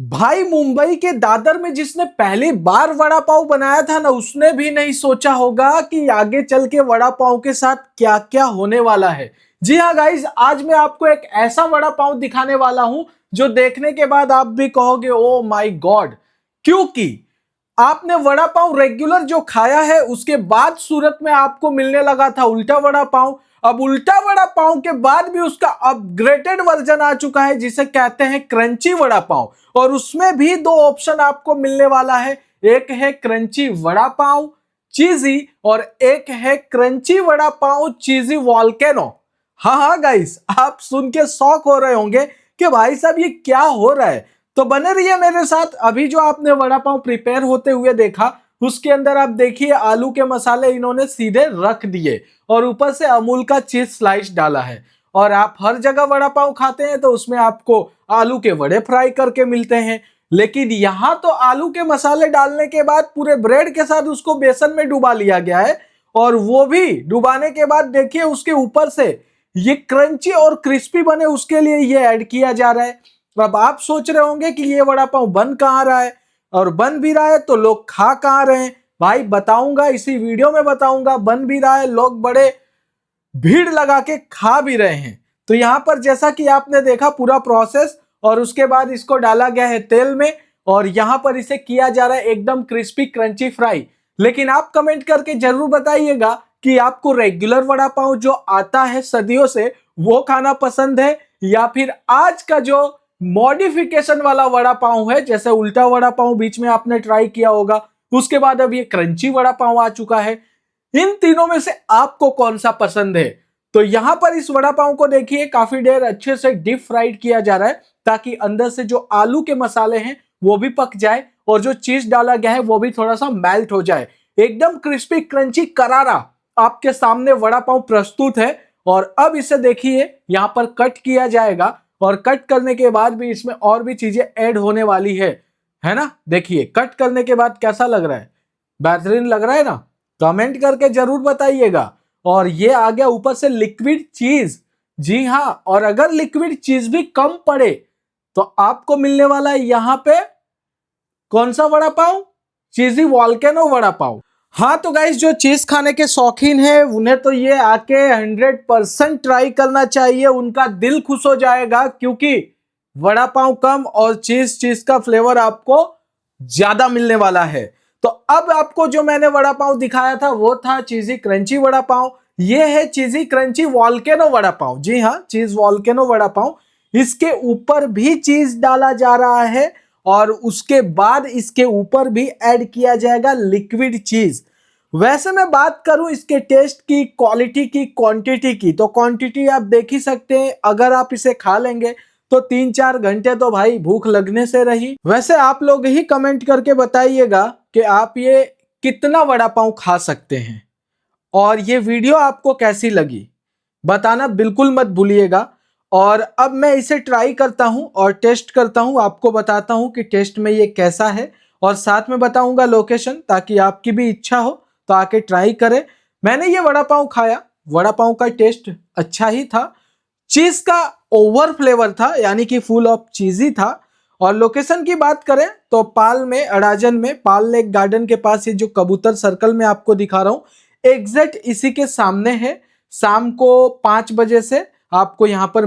भाई मुंबई के दादर में जिसने पहली बार वड़ा पाव बनाया था ना, उसने भी नहीं सोचा होगा कि आगे चल के वड़ा पाव के साथ क्या क्या होने वाला है। जी हाँ गाइस, आज मैं आपको एक ऐसा वड़ा पाव दिखाने वाला हूं जो देखने के बाद आप भी कहोगे ओ माय गॉड। क्योंकि आपने वड़ा पाव रेगुलर जो खाया है उसके बाद सूरत में आपको मिलने लगा था उल्टा वड़ा पाव। अब उल्टा वड़ा पाव के बाद भी उसका अपग्रेडेड वर्जन आ चुका है जिसे कहते हैं क्रंची वड़ा पाव। और उसमें भी दो ऑप्शन आपको मिलने वाला है, एक है क्रंची वड़ा पाव चीजी और एक है क्रंची वड़ा पाव चीजी वॉल्केनो। हाँ गाइस, आप सुन के शॉक हो रहे होंगे कि भाई साहब ये क्या हो रहा है। तो बने रहिए मेरे साथ। अभी जो आपने वड़ा पाव प्रिपेयर होते हुए देखा उसके अंदर आप देखिए आलू के मसाले इन्होंने सीधे रख दिए और ऊपर से अमूल का चीज स्लाइस डाला है। और आप हर जगह वड़ा पाव खाते हैं तो उसमें आपको आलू के वड़े फ्राई करके मिलते हैं, लेकिन यहां तो आलू के मसाले डालने के बाद पूरे ब्रेड के साथ उसको बेसन में डुबा लिया गया है। और वो भी डुबाने के बाद देखिए उसके ऊपर से ये क्रंची और क्रिस्पी बने उसके लिए ये ऐड किया जा रहा है। अब आप सोच रहे होंगे कि ये वड़ा पाव बन कहाँ रहा है, और बन भी रहा है तो लोग खा कहाँ रहे हैं। भाई बताऊंगा, इसी वीडियो में बताऊंगा। बन भी रहा है, लोग बड़े भीड़ लगा के खा भी रहे हैं। तो यहां पर जैसा कि आपने देखा पूरा प्रोसेस, और उसके बाद इसको डाला गया है तेल में और यहां पर इसे किया जा रहा है एकदम क्रिस्पी क्रंची फ्राई। लेकिन आप कमेंट करके जरूर बताइएगा कि आपको रेगुलर वड़ा पाव जो आता है सदियों से वो खाना पसंद है, या फिर आज का जो मॉडिफिकेशन वाला वड़ा पाव है, जैसे उल्टा वड़ा पाव बीच में आपने ट्राई किया होगा, उसके बाद अब ये क्रंची वड़ा पाव आ चुका है। इन तीनों में से आपको कौन सा पसंद है? तो यहां पर इस वड़ा पाव को देखिए काफी देर अच्छे से डीप फ्राइड किया जा रहा है ताकि अंदर से जो आलू के मसाले हैं वो भी पक जाए और जो चीज डाला गया है वो भी थोड़ा सा मेल्ट हो जाए। एकदम क्रिस्पी क्रंची करारा आपके सामने वड़ा पाव प्रस्तुत है। और अब इसे देखिए यहां पर कट किया जाएगा और कट करने के बाद भी इसमें और भी चीजें ऐड होने वाली है ना। देखिए कट करने के बाद कैसा लग रहा है, बेहतरीन लग रहा है ना। कमेंट करके जरूर बताइएगा। और ये आ गया ऊपर से लिक्विड चीज। जी हाँ, और अगर लिक्विड चीज भी कम पड़े तो आपको मिलने वाला है यहां पे कौन सा वड़ा पाव, चीजी वॉल्केनो वड़ा पाव। हाँ तो गाइस, जो चीज खाने के शौकीन है उन्हें तो ये आके 100% ट्राई करना चाहिए, उनका दिल खुश हो जाएगा। क्योंकि वड़ा पाव कम और चीज का फ्लेवर आपको ज्यादा मिलने वाला है। तो अब आपको जो मैंने वड़ा पाव दिखाया था वो था चीजी क्रंची वड़ा पाव। ये है चीजी क्रंची वॉल्केनो वड़ा पाव। जी हाँ, चीज वॉल्केनो वड़ा पाव। इसके ऊपर भी चीज डाला जा रहा है और उसके बाद इसके ऊपर भी ऐड किया जाएगा लिक्विड चीज। वैसे मैं बात करूं इसके टेस्ट की, क्वालिटी की, क्वांटिटी की, तो क्वांटिटी आप देख ही सकते हैं। अगर आप इसे खा लेंगे तो 3-4 घंटे तो भाई भूख लगने से रही। वैसे आप लोग ही कमेंट करके बताइएगा कि आप ये कितना वड़ा पाव खा सकते हैं और ये वीडियो आपको कैसी लगी, बताना बिल्कुल मत भूलिएगा। और अब मैं इसे ट्राई करता हूं और टेस्ट करता हूं, आपको बताता हूं कि टेस्ट में ये कैसा है और साथ में बताऊंगा लोकेशन, ताकि आपकी भी इच्छा हो तो आके ट्राई करें। मैंने ये वड़ा पाव खाया, वड़ा पाव का टेस्ट अच्छा ही था। चीज का ओवर फ्लेवर था, यानी कि फुल ऑफ चीजी था। और लोकेशन की बात करें तो पाल में, अड़ाजन में, पाल लेक गार्डन के पास ये जो कबूतर सर्कल में आपको दिखा रहा हूं एग्जैक्ट इसी के सामने है। शाम को 5 बजे से आपको यहाँ पर